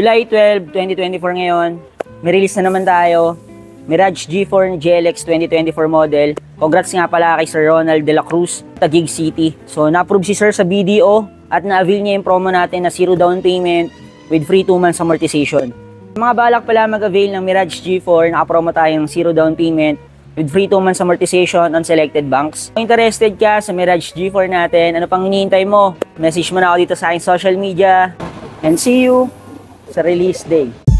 July 12, 2024 ngayon, may release na naman tayo. Mirage G4 GLX 2024 model. Congrats nga pala kay Sir Ronald de la Cruz, Taguig City. So, na-approve si Sir sa BDO at na-avail niya yung promo natin na 0 down payment with free 2 months amortization. Mga balak pala mag-avail ng Mirage G4, naka-promo tayong 0 down payment with free 2 months amortization on selected banks. Kung interested ka sa Mirage G4 natin, ano pang hinihintay mo? Message mo na ako dito sa aking social media and see you sa release day.